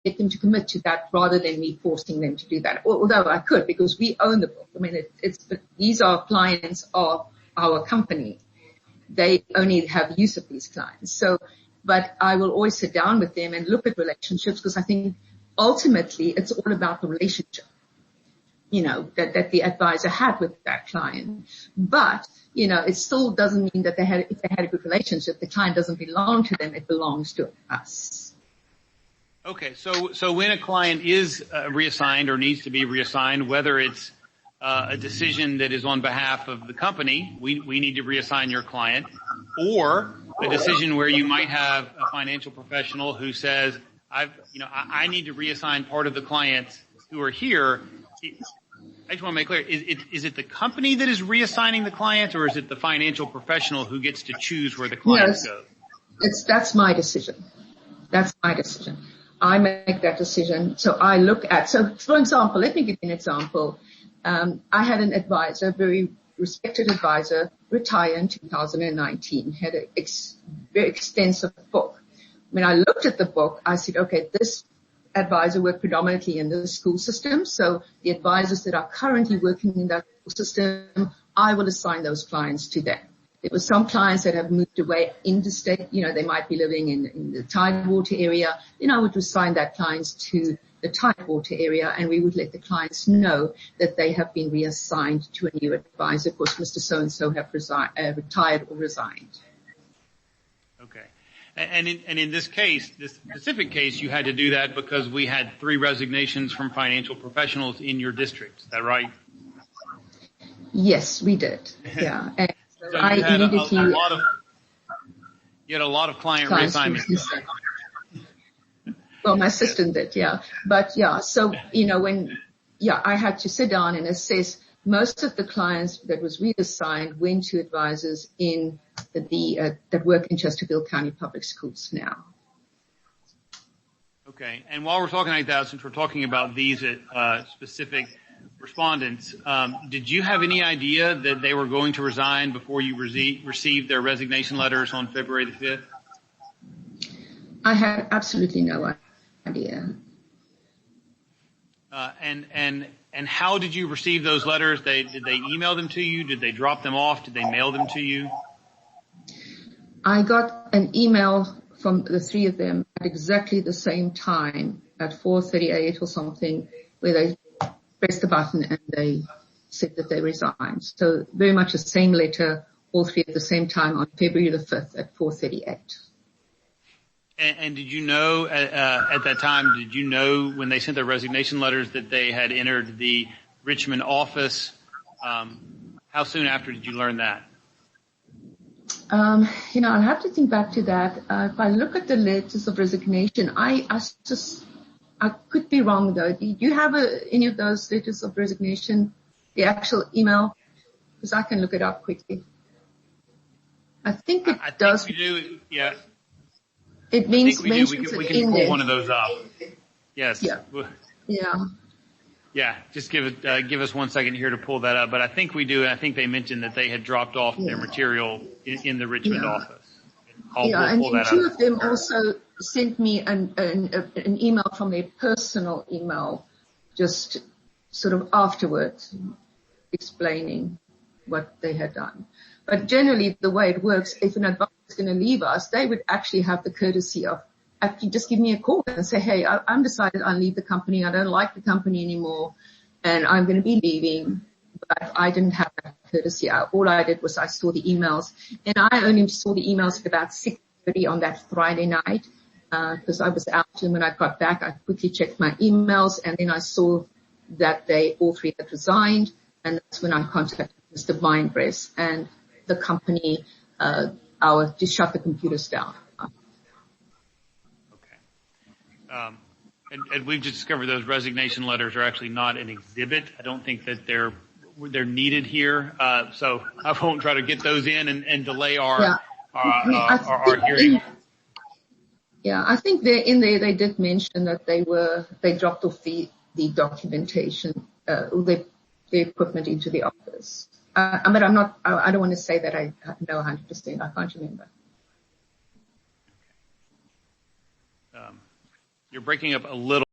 get them to commit to that rather than me forcing them to do that. Although I could, because we own the book. I mean, these are clients of our company. They only have use of these clients. So, but I will always sit down with them and look at relationships, because I think ultimately it's all about the relationship, that the advisor had with that client. But, it still doesn't mean that if they had a good relationship, the client doesn't belong to them. It belongs to us. Okay. So when a client is reassigned or needs to be reassigned, whether it's a decision that is on behalf of the company, we need to reassign your client, or a decision where you might have a financial professional who says, I need to reassign part of the clients who are here. I just want to make clear, is it the company that is reassigning the clients, or is it the financial professional who gets to choose where the clients go? That's my decision. That's my decision. I make that decision. So I look at, for example, let me give you an example. I had an advisor, a very respected advisor, retire in 2019, had a very extensive book. When I looked at the book, I said, okay, this advisor worked predominantly in the school system. So the advisors that are currently working in that system, I will assign those clients to them. There were some clients that have moved away interstate. They might be living in the Tidewater area. Then I would assign that clients to the Tidewater area, and we would let the clients know that they have been reassigned to a new advisor because Mr. So-and-so have retired or resigned. Okay. And in this case, this specific case, you had to do that because we had 3 resignations from financial professionals in your district. Is that right? Yes, we did. Yeah. And so you had a lot of client reassignments. Well, my assistant did, yeah. But yeah, so, I had to sit down and assess most of the clients that was reassigned went to advisors in that work in Chesterfield County Public Schools now. Okay. And while we're talking like that, since we're talking about these specific respondents, did you have any idea that they were going to resign before you received their resignation letters on February the 5th? I had absolutely no idea. And how did you receive those letters? Did they email them to you? Did they drop them off? Did they mail them to you? I got an email from the 3 of them at exactly the same time at 4:38 or something, where they pressed the button and they said that they resigned. So very much the same letter, all 3 at the same time on February the 5th at 4:38. And did you know at that time, when they sent their resignation letters that they had entered the Richmond office? How soon after did you learn that? I'll have to think back to that. If I look at the letters of resignation, I could be wrong though. Do you have any of those letters of resignation, the actual email? Because I can look it up quickly. I think it does. I think we do, yeah. It means we can pull one of those up. Yes. Yeah. Yeah. Yeah. Just give us 1 second here to pull that up. But I think we do. And I think they mentioned that they had dropped off their material in the Richmond office. And 2 of them also sent me an email from their personal email, just sort of afterwards, explaining what they had done. But generally, the way it works, if an advisor is going to leave us, they would actually have the courtesy of actually just give me a call and say, hey, I'm decided I'll leave the company. I don't like the company anymore, and I'm going to be leaving. But I didn't have that courtesy. All I did was I saw the emails, and I only saw the emails at about 6:30 on that Friday night because I was out. And when I got back, I quickly checked my emails, and then I saw that they all 3 had resigned, and that's when I contacted Mr. Weinbress and the company to shut the computers down. Okay. And we've just discovered those resignation letters are actually not an exhibit. I don't think that they're needed here. So I won't try to get those in and delay our hearing. Yeah, I think in there they did mention that they dropped off the documentation, the equipment into the office. But I don't want to say that I know 100%. I can't remember. You're breaking up a little.